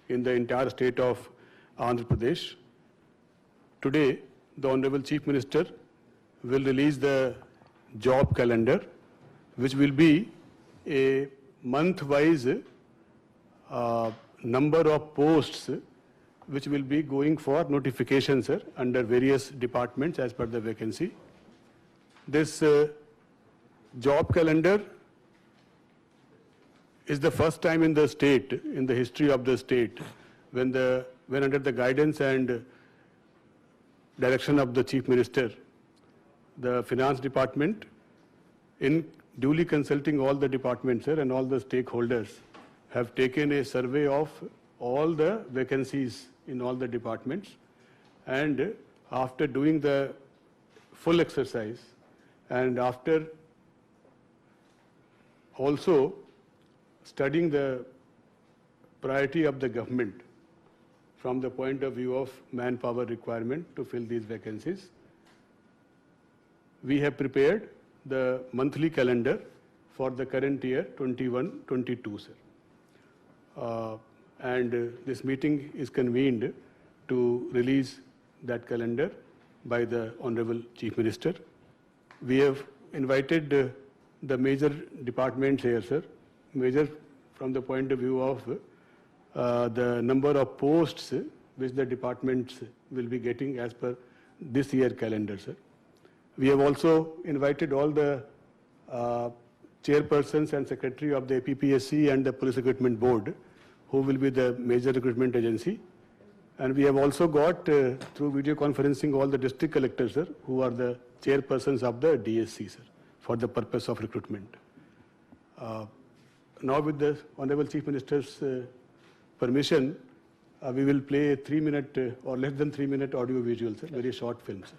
in the entire state of Andhra Pradesh. Today, the Honorable Chief Minister will release the job calendar, which will be a month-wise number of posts which will be going for notification, sir, under various departments as per the vacancy. This job calendar is the first time in the state, in the history of the state, when under the guidance and direction of the Chief Minister, the Finance Department, in duly consulting all the departments, sir, and all the stakeholders, have taken a survey of all the vacancies in all the departments, and after doing the full exercise and after also studying the priority of the government from the point of view of manpower requirement to fill these vacancies, we have prepared the monthly calendar for the current year 21-22, sir. And this meeting is convened to release that calendar by the Honorable Chief Minister. We have invited the major departments here, sir, major from the point of view of the number of posts which the departments will be getting as per this year calendar, sir. We have also invited all the chairpersons and secretary of the APPSC and the Police Recruitment Board, who will be the major recruitment agency. And we have also got, through video conferencing, all the district collectors, sir, who are the chairpersons of the DSC, sir, for the purpose of recruitment. Now, with the Honorable Chief Minister's permission, we will play a 3-minute or less than 3-minute audio visual, sir, very short film, sir.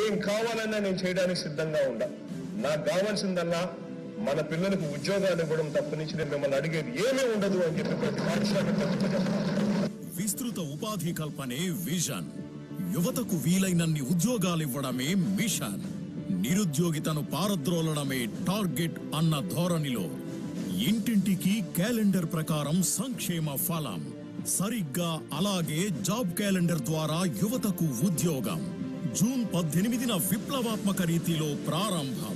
ఏం కావాలన్నా నేను చేయడానికి సిద్ధంగా ఉండా. నాకు కావాల్సిందల్లా మన పిల్లలకు ఉద్యోగాలు ఇవ్వడం తప్పనించి నేను మిమ్మల్ని అడిగేది ఏమీ ఉండదు అని చెప్పి ప్రతి పాఠశాల విస్తృత ఉపాధి కల్పనే విజన్, యువతకు వీలైనన్ని ఉద్యోగాలు ఇవ్వడమే మిషన్, నిరుద్యోగితను పారద్రోలడమే టార్గెట్ అన్న ధోరణిలో ఇంటింటికి క్యాలెండర్ ప్రకారం సంక్షేమ ఫలం. సరిగ్గా అలాగే జాబ్ క్యాలెండర్ ద్వారా యువతకు ఉద్యోగం. జూన్ 18న విప్లవాత్మక రీతిలో ప్రారంభం.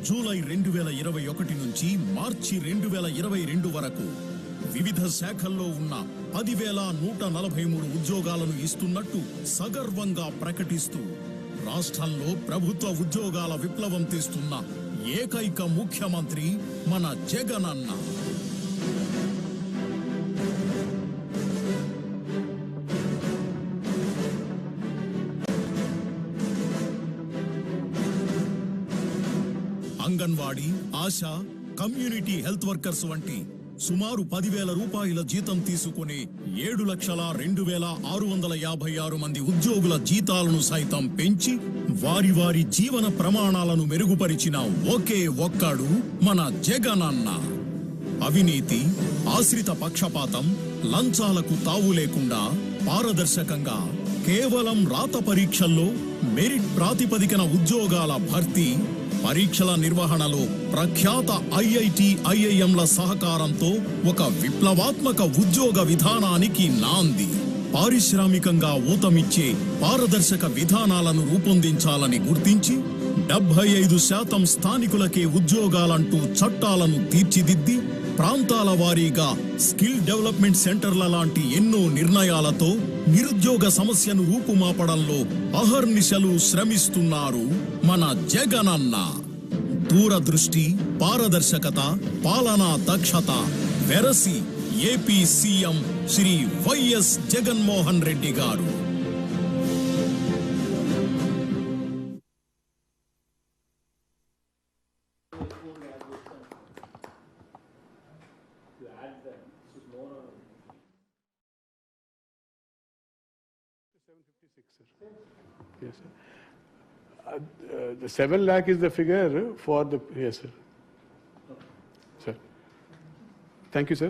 జూలై 2021 నుంచి మార్చి 2022 వరకు వివిధ శాఖల్లో ఉన్న 10,143 ఉద్యోగాలను ఇస్తున్నట్టు సగర్వంగా ప్రకటిస్తూ రాష్ట్రంలో ప్రభుత్వ ఉద్యోగాల విప్లవం తెస్తున్న ఏకైక ముఖ్యమంత్రి మన Jagananna. Anganwadi, ASHA, community health workers వంటి సుమారు 10,000 రూపాయల జీతం తీసుకునే 7,02,656 మంది ఉద్యోగుల జీతాలను సైతం పెంచి వారి వారి జీవన ప్రమాణాలను మెరుగుపరిచిన ఒకే ఒక్కడు మన జగనన్న. అవినీతి, ఆశ్రిత పక్షపాతం, లంచాలకు తావు లేకుండా పారదర్శకంగా కేవలం రాత పరీక్షల్లో మెరిట్ ప్రాతిపదికన ఉద్యోగాల భర్తీ, పరీక్షల నిర్వహణలో ప్రఖ్యాత ఐఐటి, ఐఐఎంల సహకారంతో ఒక విప్లవాత్మక ఉద్యోగ విధానానికి నాంది. పారిశ్రామికంగా ఊతమిచ్చే పారదర్శక విధానాలను రూపొందించాలని గుర్తించి 75% స్థానికులకే ఉద్యోగాలంటూ చట్టాలను తీర్చిదిద్ది ప్రాంతాల వారీగా స్కిల్ డెవలప్మెంట్ సెంటర్ల లాంటి ఎన్నో నిర్ణయాలతో నిరుద్యోగ సమస్యను రూపుమాపడంలో అహర్నిశలు శ్రమిస్తున్నారు మన జగనన్న. దూరదృష్టి, పారదర్శకత, పాలనా దక్షత వెరసి ఏపీ సీఎం శ్రీ వైఎస్ జగన్మోహన్ రెడ్డి గారు. Yes, sir. The 7 lakh is the figure for the, yes, sir. Sir. Thank you, sir.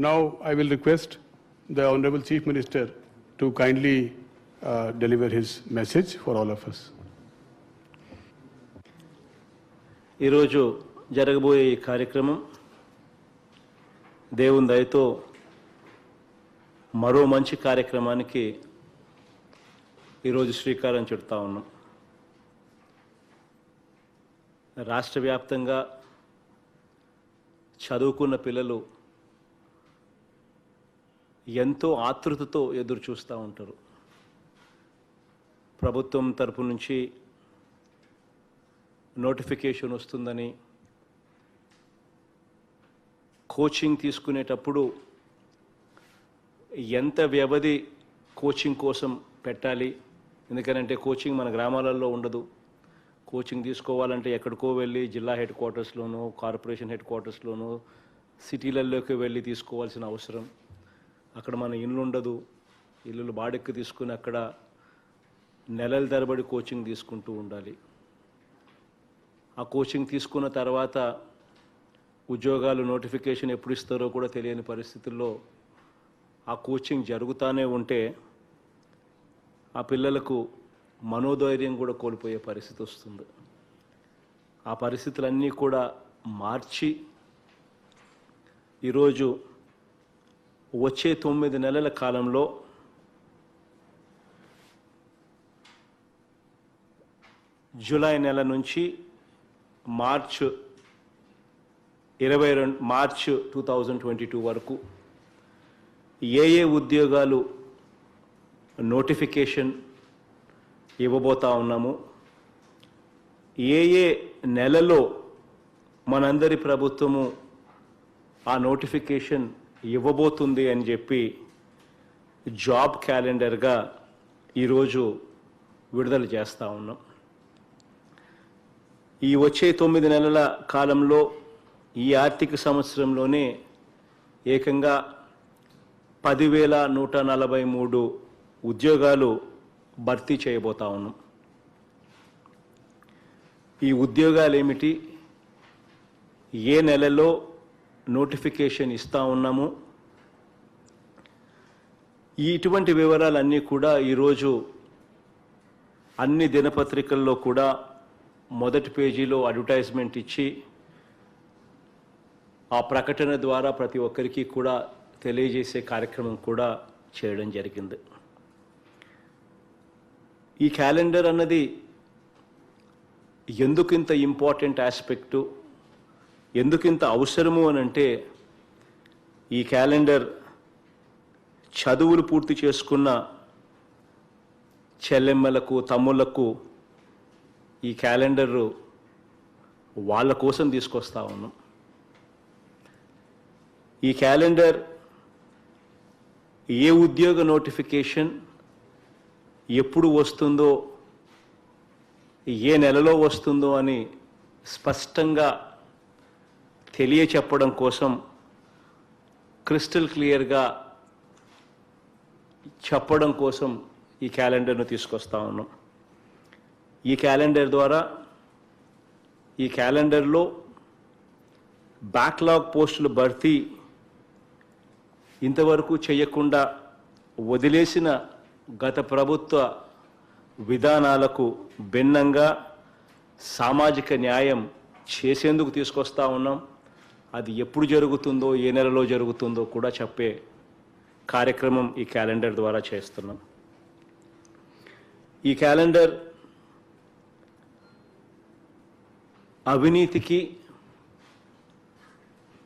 Now I will request the Honorable Chief Minister to kindly deliver his message for all of us. ఈరోజు జరగబోయే ఈ కార్యక్రమం దేవుని దయతో మరో మంచి కార్యక్రమానికి ఈరోజు శ్రీకారం చుడతా ఉన్నాం. రాష్ట్ర వ్యాప్తంగా చదువుకున్న పిల్లలు ఎంతో ఆతృతతో ఎదురు చూస్తూ ఉంటారు. ప్రభుత్వం తరపు నుంచి నోటిఫికేషన్ వస్తుందని, కోచింగ్ తీసుకునేటప్పుడు ఎంత వ్యవధి కోచింగ్ కోసం పెట్టాలి, ఎందుకంటే కోచింగ్ మన గ్రామాలలో ఉండదు. కోచింగ్ తీసుకోవాలంటే ఎక్కడికో వెళ్ళి జిల్లా హెడ్ క్వార్టర్స్లోనూ, కార్పొరేషన్ హెడ్ క్వార్టర్స్లోనూ, సిటీలలోకి వెళ్ళి తీసుకోవాల్సిన అవసరం. అక్కడ మన ఇల్లు ఉండదు, ఇల్లులు బాడెక్కి తీసుకుని అక్కడ నెలల తరబడి కోచింగ్ తీసుకుంటూ ఉండాలి. ఆ కోచింగ్ తీసుకున్న తర్వాత ఉద్యోగాలు నోటిఫికేషన్ ఎప్పుడు ఇస్తారో కూడా తెలియని పరిస్థితుల్లో ఆ కోచింగ్ జరుగుతూనే ఉంటే ఆ పిల్లలకు మనోధైర్యం కూడా కోల్పోయే పరిస్థితి వస్తుంది. ఆ పరిస్థితులన్నీ కూడా మార్చి ఈరోజు వచ్చే 9 నెలల కాలంలో జూలై నెల నుంచి మార్చ్ 2022 వరకు ఏ ఉద్యోగాలు నోటిఫికేషన్ ఇవ్వబోతా ఉన్నాము, ఏ నెలలో మనందరి ప్రభుత్వము ఆ నోటిఫికేషన్ ఇవ్వబోతుంది అని చెప్పి జాబ్ క్యాలెండర్గా ఈరోజు విడుదల చేస్తూ ఉన్నాం. ఈ వచ్చే 9 నెలల కాలంలో ఈ ఆర్థిక సంవత్సరంలోనే ఏకంగా 10,143 ఉద్యోగాలు భర్తీ చేయబోతా ఉన్నాం. ఈ ఉద్యోగాలు ఏమిటి, ఏ నెలలో నోటిఫికేషన్ ఇస్తూ ఉన్నాము, ఇటువంటి వివరాలన్నీ కూడా ఈరోజు అన్ని దినపత్రికల్లో కూడా మొదటి పేజీలో అడ్వర్టైజ్మెంట్ ఇచ్చి ఆ ప్రకటన ద్వారా ప్రతి ఒక్కరికి కూడా తెలియజేసే కార్యక్రమం కూడా చేయడం జరిగింది. ఈ క్యాలెండర్ అన్నది ఎందుకింత ఇంపార్టెంట్ ఆస్పెక్టు, ఎందుకింత అవసరము అని అంటే, ఈ క్యాలెండర్ చదువులు పూర్తి చేసుకున్న చెల్లెమ్మలకు, తమ్ముళ్లకు ఈ క్యాలెండరు వాళ్ళ కోసం తీసుకొస్తా ఉన్నాం. ఈ క్యాలెండర్ ఏ ఉద్యోగ నోటిఫికేషన్ ఎప్పుడు వస్తుందో, ఏ నెలలో వస్తుందో అని స్పష్టంగా తెలియచెప్పడం కోసం, క్రిస్టల్ క్లియర్గా చెప్పడం కోసం ఈ క్యాలెండర్ను తీసుకొస్తా ఉన్నాం. ఈ క్యాలెండర్ ద్వారా, ఈ క్యాలెండర్లో బ్యాక్లాగ్ పోస్టుల భర్తీ ఇంతవరకు చేయకుండా వదిలేసిన గత ప్రభుత్వ విధానాలకు భిన్నంగా సామాజిక న్యాయం చేసేందుకు తీసుకొస్తా ఉన్నాం. అది ఎప్పుడు జరుగుతుందో, ఏ నెలలో జరుగుతుందో కూడా చెప్పే కార్యక్రమం ఈ క్యాలెండర్ ద్వారా చేస్తున్నాం. ఈ క్యాలెండర్ అవినీతికి,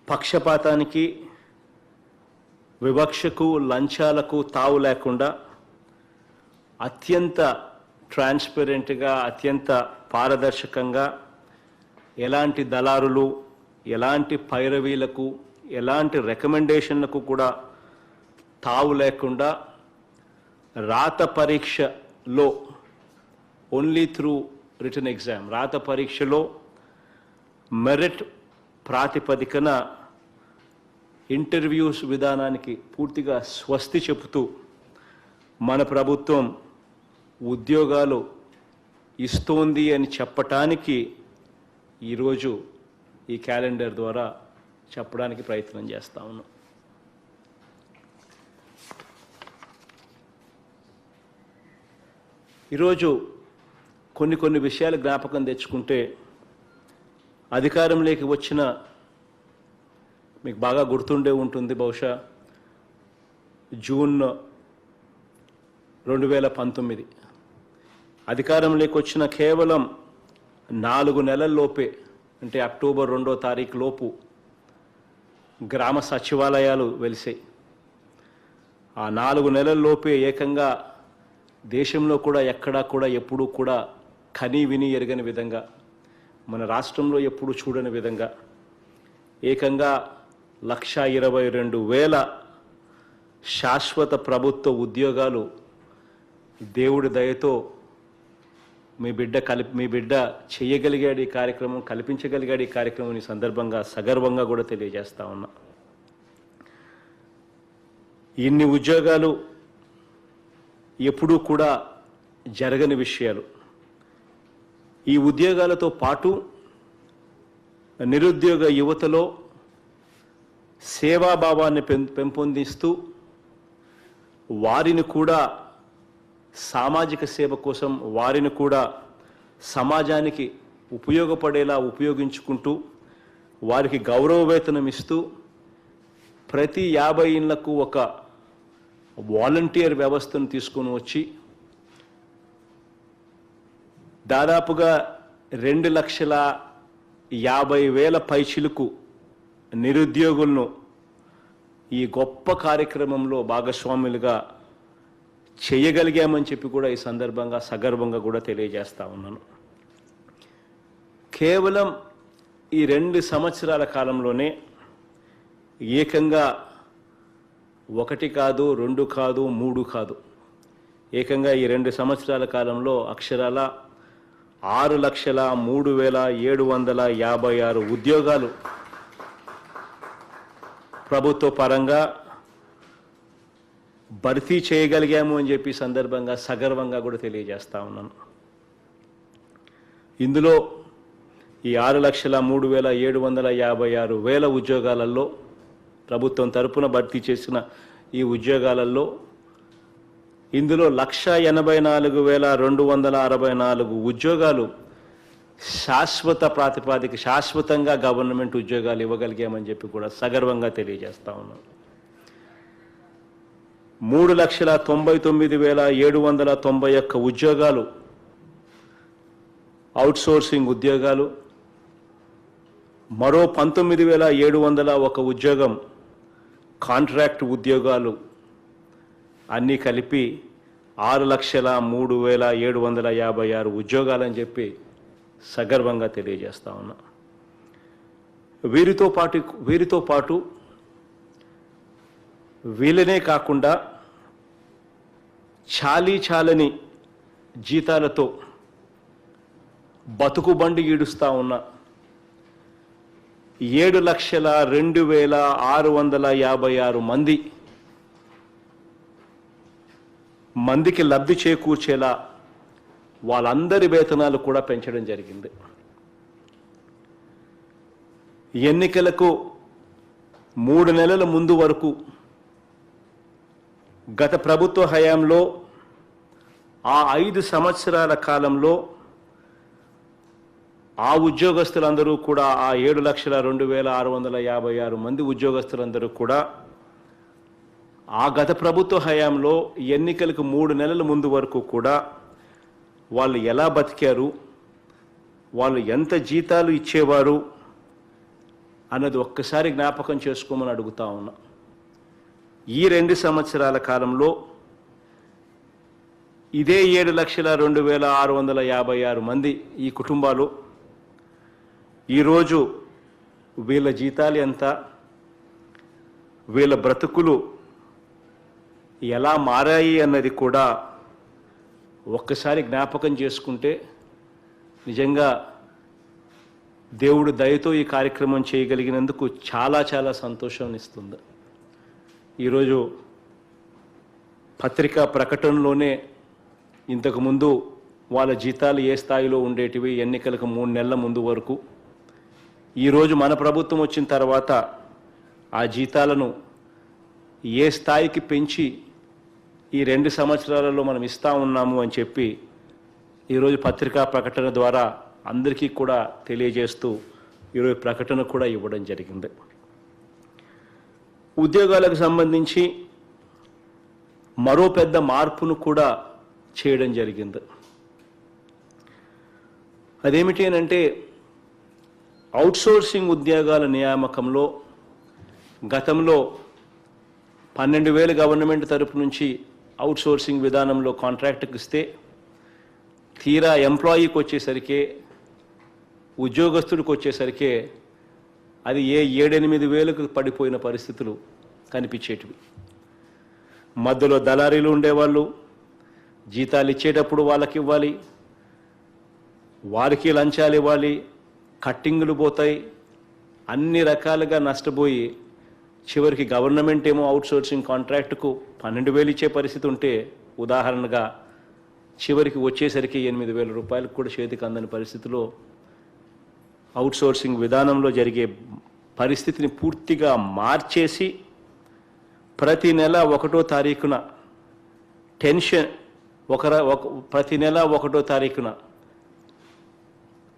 పక్షపాతానికి, వివక్షకు, లంచాలకు తావు లేకుండా అత్యంత ట్రాన్స్పరెంట్గా, అత్యంత పారదర్శకంగా, ఎలాంటి దళారులు, ఎలాంటి పైరవీలకు, ఎలాంటి రికమెండేషన్లకు కూడా తావు లేకుండా రాత పరీక్షలో ఓన్లీ త్రూ రిటన్ ఎగ్జామ్, రాత పరీక్షలో మెరిట్ ప్రాతిపదికన ఇంటర్వ్యూస్ విధానానికి పూర్తిగా స్వస్తి చెబుతూ మన ప్రభుత్వం ఉద్యోగాలు ఇస్తోంది అని చెప్పటానికి ఈరోజు ఈ క్యాలెండర్ ద్వారా చెప్పడానికి ప్రయత్నం చేస్తా ఉన్నాం. ఈరోజు కొన్ని విషయాలు జ్ఞాపకం తెచ్చుకుంటే, అధికారంలోకి వచ్చిన మీకు బాగా గుర్తుండే ఉంటుంది, బహుశా జూన్ 2019 అధికారంలోకి వచ్చిన కేవలం 4 నెలల్లోపే, అంటే అక్టోబర్ 2వ తారీఖు లోపు గ్రామ సచివాలయాలు వెలిసాయి. ఆ 4 నెలల్లోపే ఏకంగా దేశంలో కూడా ఎక్కడా కూడా ఎప్పుడూ కూడా కని విని ఎరగని విధంగా, మన రాష్ట్రంలో ఎప్పుడు చూడని విధంగా ఏకంగా 1,22,000 శాశ్వత ప్రభుత్వ ఉద్యోగాలు దేవుడి దయతో మీ బిడ్డ చేయగలిగాడు, ఈ కార్యక్రమం కల్పించగలిగాడు. ఈ కార్యక్రమం ఈ సందర్భంగా సగర్వంగా కూడా తెలియజేస్తా ఉన్నా. ఇన్ని ఉద్యోగాలు ఎప్పుడూ కూడా జరగని విషయాలు. ఈ ఉద్యోగాలతో పాటు నిరుద్యోగ యువతలో సేవాభావాన్ని పెంపొందిస్తూ వారిని కూడా సామాజిక సేవ కోసం, వారిని కూడా సమాజానికి ఉపయోగపడేలా ఉపయోగించుకుంటూ వారికి గౌరవ వేతనం ఇస్తూ ప్రతి 50 ఇళ్లకు ఒక వాలంటీర్ వ్యవస్థను తీసుకొని వచ్చి దాదాపుగా 2,50,000 పైచిలుకు నిరుద్యోగులను ఈ గొప్ప కార్యక్రమంలో భాగస్వాములుగా చేయగలిగామని చెప్పి కూడా ఈ సందర్భంగా సగర్వంగా కూడా తెలియజేస్తా ఉన్నాను. కేవలం ఈ 2 సంవత్సరాల కాలంలోనే ఏకంగా 1 కాదు, 2 కాదు, 3 కాదు, ఏకంగా ఈ 2 సంవత్సరాల కాలంలో అక్షరాల 6,03,756 ఉద్యోగాలు ప్రభుత్వ పరంగా భర్తీ చేయగలిగాము అని చెప్పి సందర్భంగా సగర్వంగా కూడా తెలియజేస్తా ఉన్నాను. ఇందులో ఈ 6,03,756 ఉద్యోగాలలో, ప్రభుత్వం తరపున భర్తీ చేసిన ఈ ఉద్యోగాలలో ఇందులో 1,84,264 ఉద్యోగాలు శాశ్వత ప్రాతిపదిక, శాశ్వతంగా గవర్నమెంట్ ఉద్యోగాలు ఇవ్వగలిగామని చెప్పి కూడా సగర్వంగా తెలియజేస్తా ఉన్నాను. 3,99,791 ఉద్యోగాలు అవుట్సోర్సింగ్ ఉద్యోగాలు, మరో 19,701 ఉద్యోగం కాంట్రాక్ట్ ఉద్యోగాలు, అన్నీ కలిపి 6,03,756 ఉద్యోగాలని చెప్పి సగర్వంగా తెలియజేస్తా ఉన్నా. వీరితో పాటు వీళ్ళనే కాకుండా చాలని జీతాలతో బతుకుబండి ఈడుస్తా ఉన్న 7,02,656 మందికి లబ్ధి చేకూర్చేలా వాళ్ళందరి వేతనాలు కూడా పెంచడం జరిగింది. ఎన్నికలకు 3 నెలల ముందు వరకు గత ప్రభుత్వ హయాంలో ఆ 5 సంవత్సరాల కాలంలో ఆ ఉద్యోగస్తులందరూ కూడా, ఆ 7,02,656 మంది ఉద్యోగస్తులందరూ కూడా ఆ గత ప్రభుత్వ హయాంలో ఎన్నికలకు 3 నెలల ముందు వరకు కూడా వాళ్ళు ఎలా బతికారు, వాళ్ళు ఎంత జీతాలు ఇచ్చేవారు అన్నది ఒక్కసారి జ్ఞాపకం చేసుకోమని అడుగుతా ఉన్నా. ఈ 2 సంవత్సరాల కాలంలో ఇదే 7,02,656 మంది ఈ కుటుంబాలు ఈరోజు వీళ్ళ జీతాలు ఎంత, వీళ్ళ బ్రతుకులు ఎలా మారాయి అన్నది కూడా ఒక్కసారి జ్ఞాపకం చేసుకుంటే నిజంగా దేవుడు దయతో ఈ కార్యక్రమం చేయగలిగినందుకు చాలా చాలా సంతోషాన్ని ఇస్తుంది. ఈరోజు పత్రికా ప్రకటనలోనే ఇంతకుముందు వాళ్ళ జీతాలు ఏ స్థాయిలో ఉండేటివి ఎన్నికలకు 3 నెలల ముందు వరకు, ఈరోజు మన ప్రభుత్వం వచ్చిన తర్వాత ఆ జీతాలను ఏ స్థాయికి పెంచి ఈ 2 సంవత్సరాలలో మనం ఇస్తా ఉన్నాము అని చెప్పి ఈరోజు పత్రికా ప్రకటన ద్వారా అందరికీ కూడా తెలియజేస్తూ ఈరోజు ప్రకటన కూడా ఇవ్వడం జరిగింది. ఉద్యోగాలకు సంబంధించి మరో పెద్ద మార్పును కూడా చేయడం జరిగింది. అదేమిటి అంటే అవుట్సోర్సింగ్ ఉద్యోగాల నియామకంలో గతంలో 12,000 గవర్నమెంట్ తరపు నుంచి అవుట్సోర్సింగ్ విధానంలో కాంట్రాక్ట్కి ఇస్తే తీరా ఎంప్లాయీకి వచ్చేసరికి, ఉద్యోగస్తుడికి వచ్చేసరికి అది 7-8,000కు పడిపోయిన పరిస్థితులు కనిపించేటివి. మధ్యలో దళారీలు ఉండేవాళ్ళు, జీతాలు ఇచ్చేటప్పుడు వాళ్ళకి ఇవ్వాలి, వారికి లంచాలు ఇవ్వాలి, కట్టింగులు పోతాయి, అన్ని రకాలుగా నష్టపోయి చివరికి గవర్నమెంట్ ఏమో అవుట్సోర్సింగ్ కాంట్రాక్టుకు 12,000 ఇచ్చే పరిస్థితి ఉంటే ఉదాహరణగా చివరికి వచ్చేసరికి 8,000 రూపాయలకు కూడా చేతికి అందని పరిస్థితిలో అవుట్సోర్సింగ్ విధానంలో జరిగే పరిస్థితిని పూర్తిగా మార్చేసి ప్రతి నెల 1వ తారీఖున టెన్షన్ ప్రతి నెల 1వ తారీఖున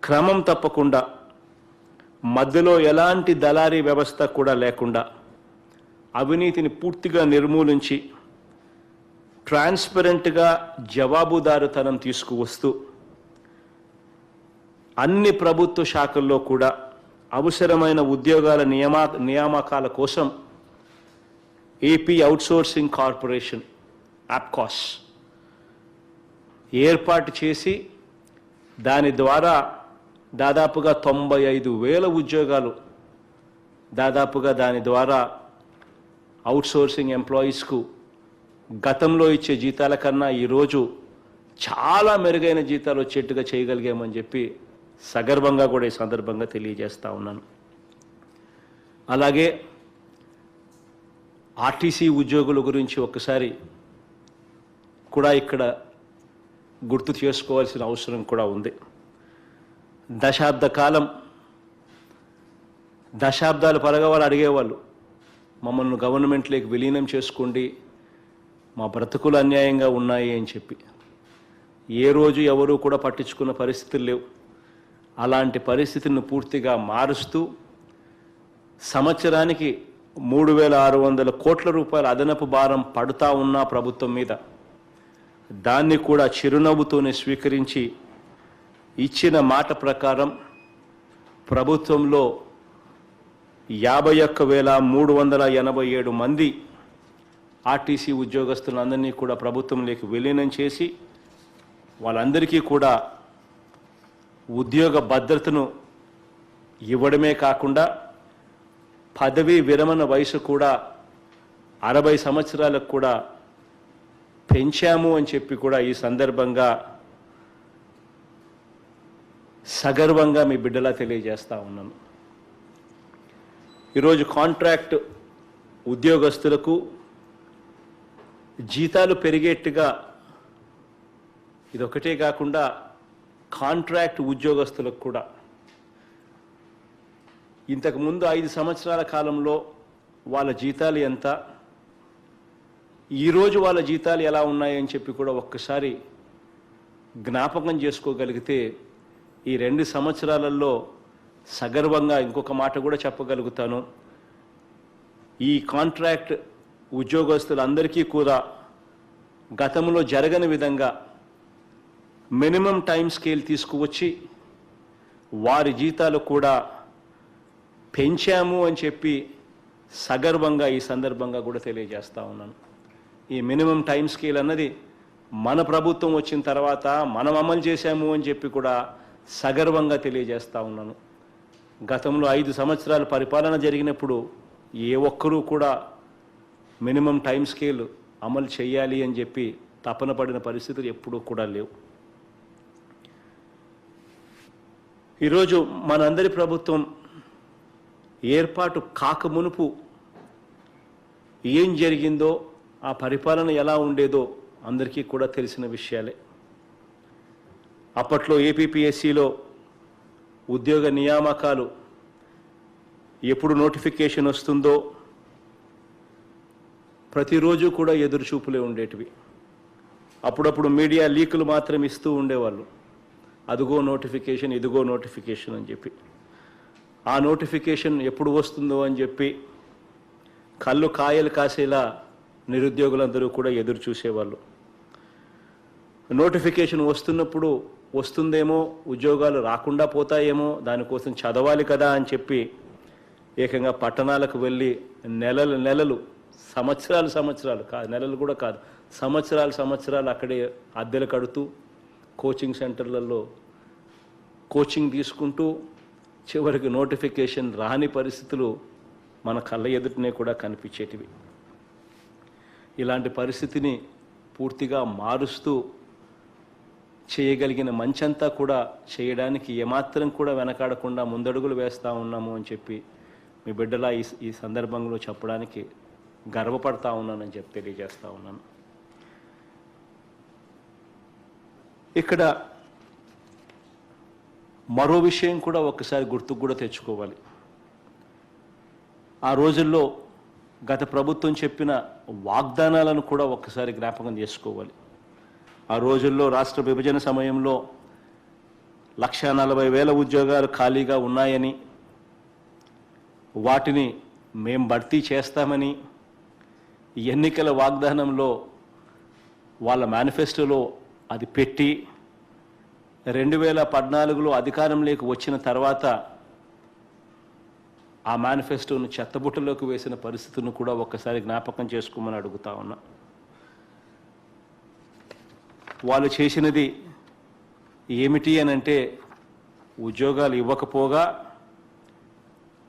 క్రమం తప్పకుండా మధ్యలో ఎలాంటి దళారీ వ్యవస్థ కూడా లేకుండా అవినీతిని పూర్తిగా నిర్మూలించి ట్రాన్స్పరెంట్గా జవాబుదారుతనం తీసుకువస్తూ అన్ని ప్రభుత్వ శాఖల్లో కూడా అవసరమైన ఉద్యోగాల నియామకాల కోసం ఏపీ అవుట్సోర్సింగ్ కార్పొరేషన్ ఆప్కాస్ ఏర్పాటు చేసి దాని ద్వారా దాదాపుగా 95,000 ఉద్యోగాలు దాదాపుగా దాని ద్వారా అవుట్సోర్సింగ్ ఎంప్లాయీస్కు గతంలో ఇచ్చే జీతాల కన్నా ఈరోజు చాలా మెరుగైన జీతాలు వచ్చేట్టుగా చేయగలిగామని చెప్పి సగర్వంగా కూడా ఈ సందర్భంగా తెలియజేస్తా ఉన్నాను. అలాగే ఆర్టీసీ ఉద్యోగుల గురించి ఒక్కసారి కూడా ఇక్కడ గుర్తు చేసుకోవాల్సిన అవసరం కూడా ఉంది. దశాబ్దాల పరగా వాళ్ళు అడిగేవాళ్ళు, మమ్మల్ని గవర్నమెంట్లోకి విలీనం చేసుకోండి, మా బ్రతుకులు అన్యాయంగా ఉన్నాయి అని చెప్పి. ఏ రోజు ఎవరూ కూడా పట్టించుకున్న పరిస్థితులు లేవు. అలాంటి పరిస్థితిని పూర్తిగా మారుస్తూ సంవత్సరానికి 3,600 కోట్ల రూపాయల అదనపు భారం పడుతూ ఉన్న ప్రభుత్వం మీద దాన్ని కూడా చిరునవ్వుతోనే స్వీకరించి ఇచ్చిన మాట ప్రకారం ప్రభుత్వంలో 51,387 మంది ఆర్టీసీ ఉద్యోగస్తులందరినీ కూడా ప్రభుత్వంలోకి విలీనం చేసి వాళ్ళందరికీ కూడా ఉద్యోగ భద్రతను ఇవ్వడమే కాకుండా పదవీ విరమణ వయసు కూడా 60 సంవత్సరాలకు కూడా పెంచాము అని చెప్పి కూడా ఈ సందర్భంగా సగర్వంగా మీ బిడ్డలా తెలియజేస్తా ఉన్నాను. ఈరోజు కాంట్రాక్ట్ ఉద్యోగస్తులకు జీతాలు పెరిగేట్టుగా ఇదొకటే కాకుండా కాంట్రాక్ట్ ఉద్యోగస్తులకు కూడా ఇంతకుముందు 5 సంవత్సరాల కాలంలో వాళ్ళ జీతాలు ఎంత, ఈరోజు వాళ్ళ జీతాలు ఎలా ఉన్నాయని చెప్పి కూడా ఒక్కసారి జ్ఞాపకం చేసుకోగలిగితే ఈ 2 సంవత్సరాలలో సగర్వంగా ఇంకొక మాట కూడా చెప్పగలుగుతాను. ఈ కాంట్రాక్ట్ ఉద్యోగస్తులందరికీ కూడా గతంలో జరగని విధంగా మినిమం టైం స్కేల్ తీసుకువచ్చి వారి జీతాలు కూడా పెంచాము అని చెప్పి సగర్వంగా ఈ సందర్భంగా కూడా తెలియజేస్తా ఉన్నాను. ఈ మినిమం టైం స్కేల్ అన్నది మన ప్రభుత్వం వచ్చిన తర్వాత మనం అమలు చేశాము అని చెప్పి కూడా సగర్వంగా తెలియజేస్తా ఉన్నాను. గతంలో 5 సంవత్సరాల పరిపాలన జరిగినప్పుడు ఏ ఒక్కరూ కూడా మినిమం టైం స్కేల్ అమలు చేయాలి అని చెప్పి తపన పడిన పరిస్థితులు ఎప్పుడూ కూడా లేవు. ఈరోజు మనందరి ప్రభుత్వం ఏర్పాటు కాకమునుపు ఏం జరిగిందో, ఆ పరిపాలన ఎలా ఉండేదో అందరికీ కూడా తెలిసిన విషయాలే. అప్పట్లో ఏపీపీఎస్సీలో ఉద్యోగ నియామకాలు ఎప్పుడు నోటిఫికేషన్ వస్తుందో ప్రతిరోజు కూడా ఎదురుచూపులే ఉండేటివి. అప్పుడప్పుడు మీడియా లీకులు మాత్రం ఇస్తూ ఉండేవాళ్ళు, అదిగో నోటిఫికేషన్, ఇదిగో నోటిఫికేషన్ అని చెప్పి. ఆ నోటిఫికేషన్ ఎప్పుడు వస్తుందో అని చెప్పి కళ్ళు కాయలు కాసేలా నిరుద్యోగులందరూ కూడా ఎదురు చూసేవాళ్ళు. నోటిఫికేషన్ వస్తున్నప్పుడు వస్తుందేమో, ఉద్యోగాలు రాకుండా పోతాయేమో, దానికోసం చదవాలి కదా అని చెప్పి ఏకంగా పట్టణాలకు వెళ్ళి నెలలు సంవత్సరాలు కాదు, నెలలు కూడా కాదు, సంవత్సరాలు అక్కడే అద్దెలు కడుతూ కోచింగ్ సెంటర్లలో కోచింగ్ తీసుకుంటూ చివరికి నోటిఫికేషన్ రాని పరిస్థితులు మన కళ్ళ ఎదుటనే కూడా కనిపించేటివి. ఇలాంటి పరిస్థితిని పూర్తిగా మారుస్తూ చేయగలిగిన మంచంతా కూడా చేయడానికి ఏమాత్రం కూడా వెనకాడకుండా ముందడుగులు వేస్తూ ఉన్నాము అని చెప్పి మీ బిడ్డలా ఈ సందర్భంలో చెప్పడానికి గర్వపడతా ఉన్నానని చెప్పి తెలియజేస్తూ ఉన్నాను. ఇక్కడ మరో విషయం కూడా ఒక్కసారి గుర్తుకు కూడా తెచ్చుకోవాలి. ఆ రోజుల్లో గత ప్రభుత్వం చెప్పిన వాగ్దానాలను కూడా ఒక్కసారి జ్ఞాపకం చేసుకోవాలి. ఆ రోజుల్లో రాష్ట్ర విభజన సమయంలో 1,40,000 ఉద్యోగాలు ఖాళీగా ఉన్నాయని, వాటిని మేం భర్తీ చేస్తామని ఎన్నికల వాగ్దానంలో వాళ్ళ మేనిఫెస్టోలో అది పెట్టి 2014లో అధికారంలోకి వచ్చిన తర్వాత ఆ మేనిఫెస్టోను చెత్తబుట్టలోకి వేసిన పరిస్థితిని కూడా ఒక్కసారి జ్ఞాపకం చేసుకోమని అడుగుతా ఉన్నా. వాళ్ళు చేసినది ఏమిటి అని అంటే, ఉద్యోగాలు ఇవ్వకపోగా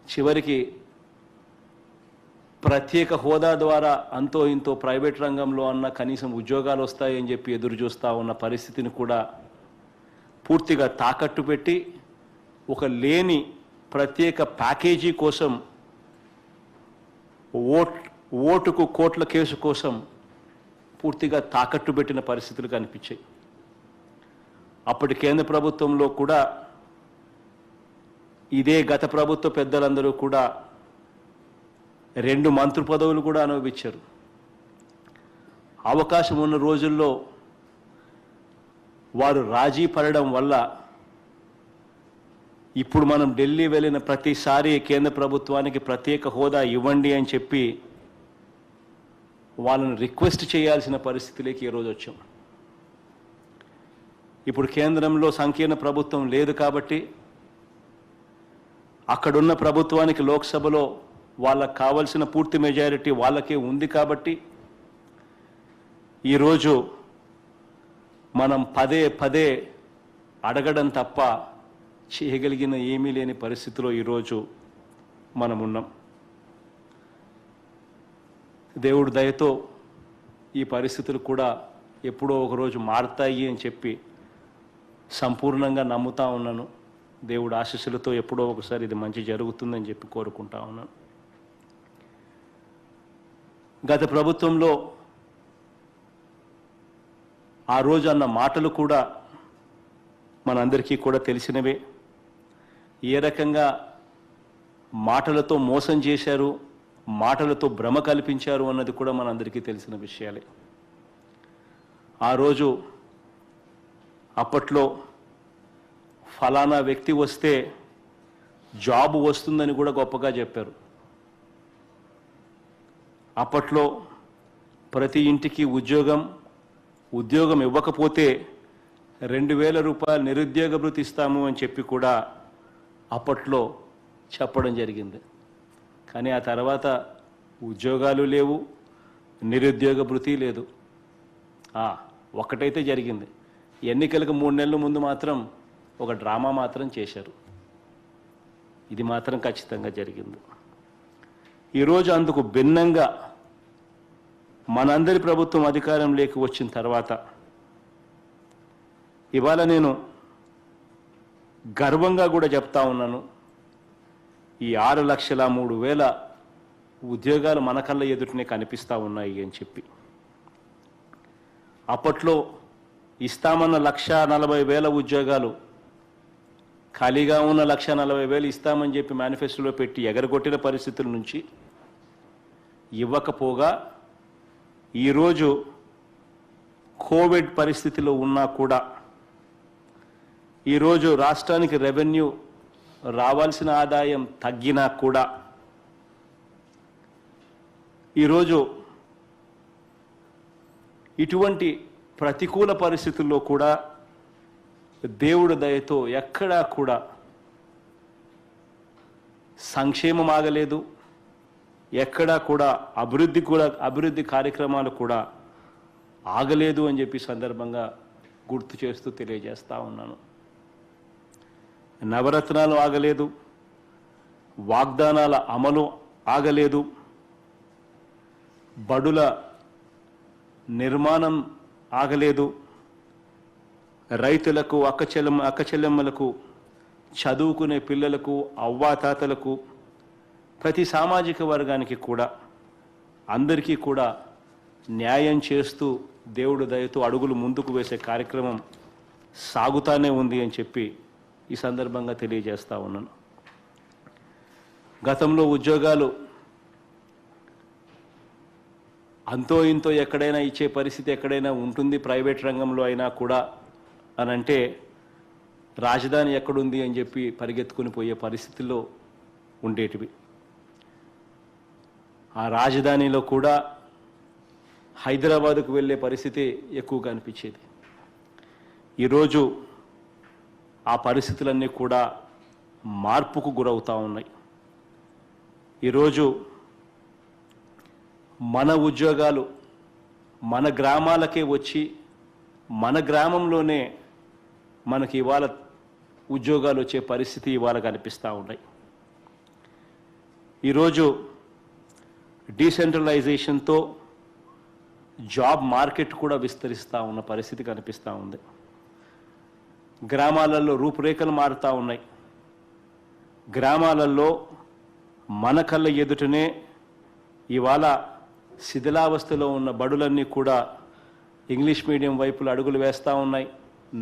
చివరికి ప్రత్యేక హోదా ద్వారా అంతో ఇంతో ప్రైవేట్ రంగంలో అన్న కనీసం ఉద్యోగాలు వస్తాయని చెప్పి ఎదురు చూస్తూ ఉన్న పరిస్థితిని కూడా పూర్తిగా తాకట్టు పెట్టి ఒక లేని ప్రత్యేక ప్యాకేజీ కోసం, ఓటుకు కోట్ల కేసు కోసం పూర్తిగా తాకట్టు పెట్టిన పరిస్థితులు కనిపించాయి. అప్పటి కేంద్ర ప్రభుత్వంలో కూడా ఇదే గత ప్రభుత్వ పెద్దలందరూ కూడా 2 మంత్రి పదవులు కూడా అనుభవించారు. అవకాశం ఉన్న రోజుల్లో వారు రాజీ పడడం వల్ల ఇప్పుడు మనం ఢిల్లీ వెళ్ళిన ప్రతిసారి కేంద్ర ప్రభుత్వానికి ప్రత్యేక హోదా ఇవ్వండి అని చెప్పి వాళ్ళని రిక్వెస్ట్ చేయాల్సిన పరిస్థితిలోకి ఈరోజు వచ్చాం. ఇప్పుడు కేంద్రంలో సంకీర్ణ ప్రభుత్వం లేదు కాబట్టి అక్కడున్న ప్రభుత్వానికి లోక్సభలో వాళ్ళకు కావాల్సిన పూర్తి మెజారిటీ వాళ్ళకే ఉంది కాబట్టి ఈరోజు మనం పదే అడగడం తప్ప చేయగలిగిన ఏమీ లేని పరిస్థితిలో ఈరోజు మనం ఉన్నాం. దేవుడి దయతో ఈ పరిస్థితులు కూడా ఎప్పుడో ఒకరోజు మారుతాయి అని చెప్పి సంపూర్ణంగా నమ్ముతా ఉన్నాను. దేవుడి ఆశీస్సులతో ఎప్పుడో ఒకసారి ఇది మంచి జరుగుతుందని చెప్పి కోరుకుంటా ఉన్నాను. గత ప్రభుత్వంలో ఆ రోజు అన్న మాటలు కూడా మనందరికీ కూడా తెలిసినవే. ఏ రకంగా మాటలతో మోసం చేశారు, మాటలతో భ్రమ కల్పించారు అన్నది కూడా మనందరికీ తెలిసిన విషయాలే. ఆ రోజు అప్పట్లో ఫలానా వ్యక్తి వస్తే జాబ్ వస్తుందని కూడా గొప్పగా చెప్పారు. అప్పట్లో ప్రతి ఇంటికి ఉద్యోగం ఇవ్వకపోతే 2,000 రూపాయలు నిరుద్యోగ భృతి ఇస్తాము అని చెప్పి కూడా అప్పట్లో చెప్పడం జరిగింది. కానీ ఆ తర్వాత ఉద్యోగాలు లేవు, నిరుద్యోగ భృతి లేదు. ఒక్కటైతే జరిగింది, ఎన్నికలకు 3 నెలల ముందు మాత్రం ఒక డ్రామా మాత్రం చేశారు. ఇది మాత్రం ఖచ్చితంగా జరిగింది. ఈరోజు అందుకు భిన్నంగా మనందరి ప్రభుత్వం అధికారంలోకి వచ్చిన తర్వాత ఇవాళ నేను గర్వంగా కూడా చెప్తా ఉన్నాను, ఈ 6,03,000 ఉద్యోగాలు మన కళ్ళ ఎదుటనే కనిపిస్తూ ఉన్నాయి అని చెప్పి. అప్పట్లో ఇస్తామన్న 1,40,000 ఉద్యోగాలు ఖాళీగా ఉన్న 1,40,000 ఇస్తామని చెప్పి మేనిఫెస్టోలో పెట్టి ఎగరగొట్టిన పరిస్థితుల నుంచి ఇవ్వకపోగా ఈరోజు కోవిడ్ పరిస్థితిలో ఉన్నా కూడా ఈరోజు రాష్ట్రానికి రెవెన్యూ రావాల్సిన ఆదాయం తగ్గినా కూడా ఈరోజు ఇటువంటి ప్రతికూల పరిస్థితుల్లో కూడా దేవుడి దయతో ఎక్కడా కూడా సంక్షేమం ఆగలేదు, ఎక్కడా కూడా అభివృద్ధి కార్యక్రమాలు కూడా ఆగలేదు అని చెప్పి సందర్భంగా గుర్తు చేస్తూ తెలియజేస్తా ఉన్నాను. నవరత్నాలు ఆగలేదు, వాగ్దానాల అమలు ఆగలేదు, బడుల నిర్మాణం ఆగలేదు, రైతులకు అక్క చెల్లెమ్మలకు చదువుకునే పిల్లలకు అవ్వాతాతలకు ప్రతి సామాజిక వర్గానికి కూడా అందరికీ కూడా న్యాయం చేస్తూ దేవుడి దయతో అడుగులు ముందుకు వేసే కార్యక్రమం సాగుతానే ఉంది అని చెప్పి ఈ సందర్భంగా తెలియజేస్తా ఉన్నాను. గతంలో ఉద్యోగాలు అంతో ఇంతో ఎక్కడైనా ఇచ్చే పరిస్థితి ఎక్కడైనా ఉంటుంది ప్రైవేట్ రంగంలో అయినా కూడా అని అంటే రాజధాని ఎక్కడుంది అని చెప్పి పరిగెత్తుకుని పోయే పరిస్థితుల్లో ఉండేటివి. ఆ రాజధానిలో కూడా హైదరాబాదుకు వెళ్ళే పరిస్థితి ఎక్కువగా అనిపించేది. ఈరోజు ఆ పరిస్థితులన్నీ కూడా మార్పుకు గురవుతూ ఉన్నాయి. ఈరోజు మన ఉద్యోగాలు మన గ్రామాలకే వచ్చి మన గ్రామంలోనే మనకి ఇవాళ ఉద్యోగాలు వచ్చే పరిస్థితి ఇవాళ కనిపిస్తూ ఉన్నాయి. ఈరోజు డీసెంట్రలైజేషన్తో జాబ్ మార్కెట్ కూడా విస్తరిస్తూ ఉన్న పరిస్థితి కనిపిస్తూ ఉంది. గ్రామాలలో రూపురేఖలు మారుతూ ఉన్నాయి. గ్రామాలలో మన కళ్ళ ఎదుటనే ఇవాళ శిథిలావస్థలో ఉన్న బడులన్నీ కూడా ఇంగ్లీష్ మీడియం వైపులు అడుగులు వేస్తూ ఉన్నాయి.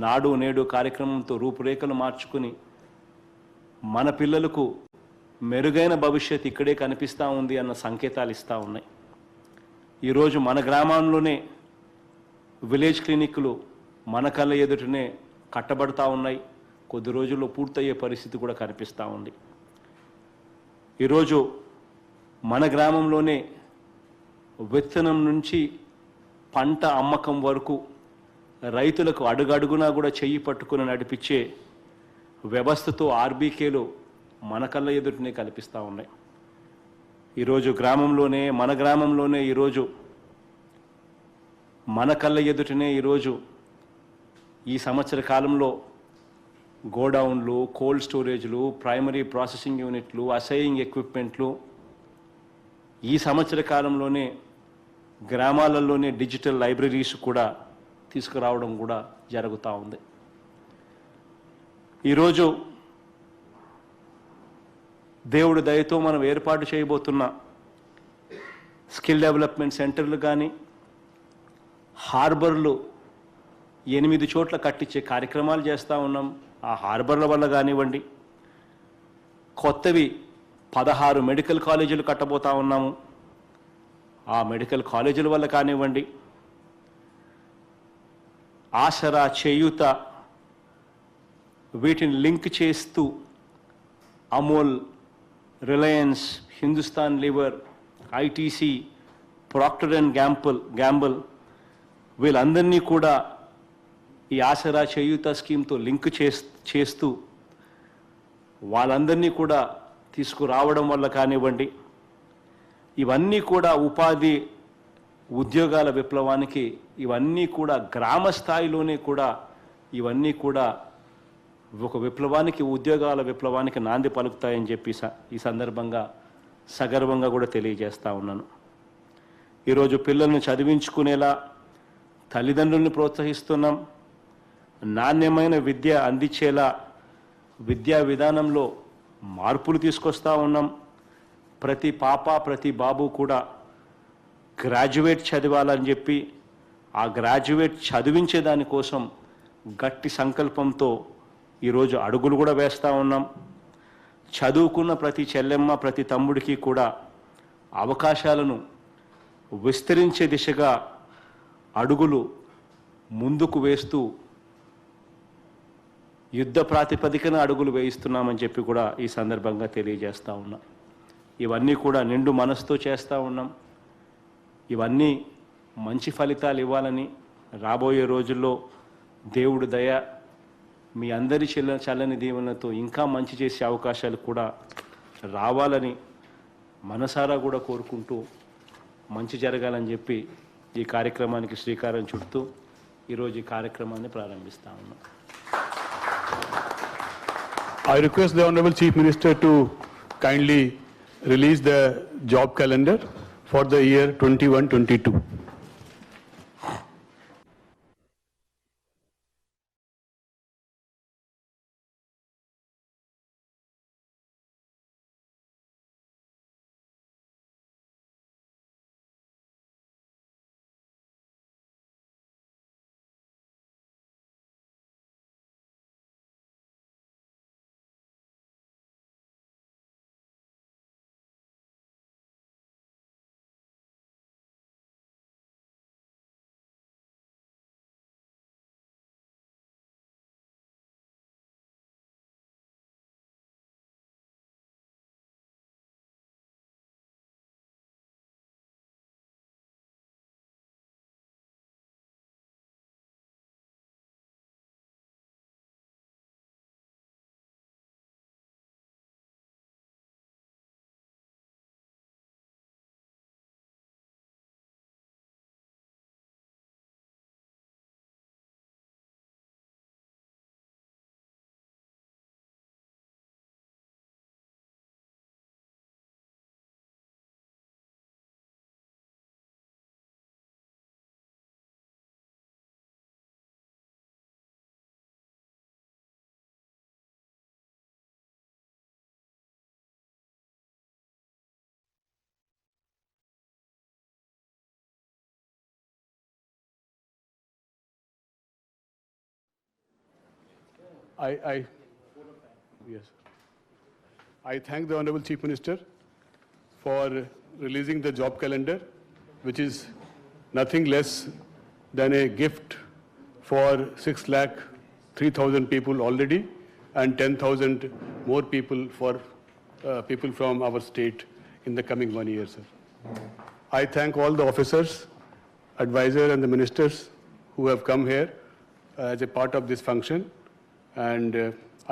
నాడు నేడు కార్యక్రమంతో రూపురేఖలు మార్చుకుని మన పిల్లలకు మెరుగైన భవిష్యత్ ఇక్కడే కనిపిస్తూ ఉంది అన్న సంకేతాలు ఇస్తూ ఉన్నాయి. ఈరోజు మన గ్రామంలోనే విలేజ్ క్లినిక్లు మన కళ్ళ ఎదుటనే కట్టబడుతూ ఉన్నాయి. కొద్ది రోజుల్లో పూర్తయ్యే పరిస్థితి కూడా కనిపిస్తూ ఉంది. ఈరోజు మన గ్రామంలోనే విత్తనం నుంచి పంట అమ్మకం వరకు రైతులకు అడుగడుగునా కూడా చెయ్యి పట్టుకుని నడిపించే వ్యవస్థతో ఆర్బీకేలు మన కళ్ళ ఎదుటనే కనిపిస్తూ ఉన్నాయి. ఈరోజు మన గ్రామంలోనే ఈరోజు మన కళ్ళ ఎదుటనే ఈరోజు ఈ సంవత్సర కాలంలో గోడౌన్లు, కోల్డ్ స్టోరేజ్లు, ప్రైమరీ ప్రాసెసింగ్ యూనిట్లు, అసైయింగ్ ఎక్విప్మెంట్లు ఈ సంవత్సర కాలంలోనే గ్రామాలలోనే డిజిటల్ లైబ్రరీస్ కూడా తీసుకురావడం కూడా జరుగుతూ ఉంది. ఈరోజు దేవుడి దయతో మనం ఏర్పాటు చేయబోతున్న స్కిల్ డెవలప్మెంట్ సెంటర్లు కానీ హార్బర్లు 8 చోట్ల కట్టించే కార్యక్రమాలు చేస్తూ ఉన్నాం. ఆ హార్బర్ల వల్ల కానివ్వండి, కొత్తవి 16 మెడికల్ కాలేజీలు కట్టబోతా ఉన్నాము. ఆ మెడికల్ కాలేజీల వల్ల కానివ్వండి, ఆసరా, చేయూత వీటిని లింక్ చేస్తూ Amul, Reliance, Hindustan liver, ITC, Procter and Gamble వీళ్ళందరినీ కూడా ఈ ఆసరా చేయూత స్కీమ్తో లింక్ చేస్తూ వాళ్ళందరినీ కూడా తీసుకురావడం వల్ల కానివ్వండి, ఇవన్నీ కూడా ఉపాధి ఉద్యోగాల విప్లవానికి, ఇవన్నీ కూడా గ్రామ స్థాయిలోనే కూడా ఇవన్నీ కూడా ఒక విప్లవానికి, ఉద్యోగాల విప్లవానికి నాంది పలుకుతాయని చెప్పి ఈ సందర్భంగా సగర్వంగా కూడా తెలియజేస్తా ఉన్నాను. ఈరోజు పిల్లల్ని చదివించుకునేలా తల్లిదండ్రుల్ని ప్రోత్సహిస్తున్నాం. నాణ్యమైన విద్య అందించేలా విద్యా విధానంలో మార్పులు తీసుకొస్తా ఉన్నాం. ప్రతి పాప ప్రతి బాబు కూడా గ్రాడ్యుయేట్ చదవాలని చెప్పి ఆ గ్రాడ్యుయేట్ చదివించే దానికోసం గట్టి సంకల్పంతో ఈరోజు అడుగులు కూడా వేస్తూ ఉన్నాం. చదువుకున్న ప్రతి చెల్లెమ్మ ప్రతి తమ్ముడికి కూడా అవకాశాలను విస్తరించే దిశగా అడుగులు ముందుకు వేస్తూ యుద్ధ ప్రాతిపదికన అడుగులు వేయిస్తున్నామని చెప్పి కూడా ఈ సందర్భంగా తెలియజేస్తూ ఉన్నాం. ఇవన్నీ కూడా నిండు మనసుతో చేస్తూ ఉన్నాం. ఇవన్నీ మంచి ఫలితాలు ఇవ్వాలని, రాబోయే రోజుల్లో దేవుడి దయ మీ అందరి చల్లని దీవెనలతో ఇంకా మంచి చేసే అవకాశాలు కూడా రావాలని మనసారా కూడా కోరుకుంటూ మంచి జరగాలని చెప్పి ఈ కార్యక్రమానికి శ్రీకారం చుడుతూ ఈరోజు ఈ కార్యక్రమాన్ని ప్రారంభిస్తా ఉన్నాం. I request the Honorable Chief Minister to kindly release the job calendar for the year 21-22. Yes. I thank the Honorable Chief Minister for releasing the job calendar, which is nothing less than a gift for 6,03,000 people already and 10,000 more people for people from our state in the coming 1 year, sir. I thank all the officers, advisors and the ministers who have come here as a part of this function. And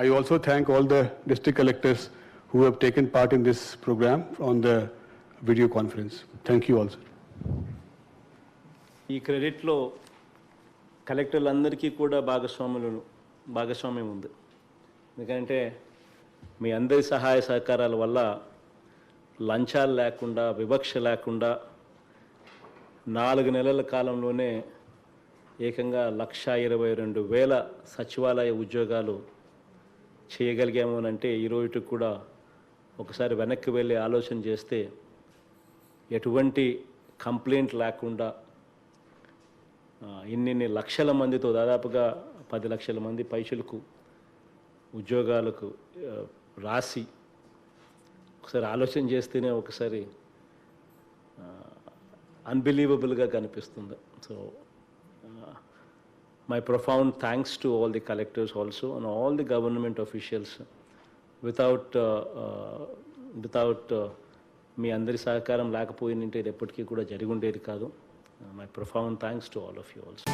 I also thank all the district collectors who have taken part in this program on the video conference. Thank you all, sir. ఈ క్రెడిట్లో కలెక్టర్లందరికీ కూడా భాగస్వామ్యం ఉంది. ఎందుకంటే మీ అందరి సహాయ సహకారాల వల్ల లంచాలు లేకుండా, వివక్ష లేకుండా 4 నెలల కాలంలోనే ఏకంగా 1,22,000 సచివాలయ ఉద్యోగాలు చేయగలిగాము అని అంటే ఈ రోజుకి కూడా ఒకసారి వెనక్కి వెళ్ళి ఆలోచన చేస్తే ఎటువంటి కంప్లైంట్ లేకుండా ఇన్ని లక్షల మందితో దాదాపుగా 10 లక్షల మంది పైచులకు ఉద్యోగాలకు రాసి ఒకసారి ఆలోచన చేస్తేనే ఒకసారి అన్బిలీవబుల్గా కనిపిస్తుంది. So my profound thanks to all the collectors also and all the government officials. Without మీ అందరి సహకారం లేకపోయినంటే ఇది ఎప్పటికీ కూడా జరిగి ఉండేది కాదు. My profound thanks to all of you also.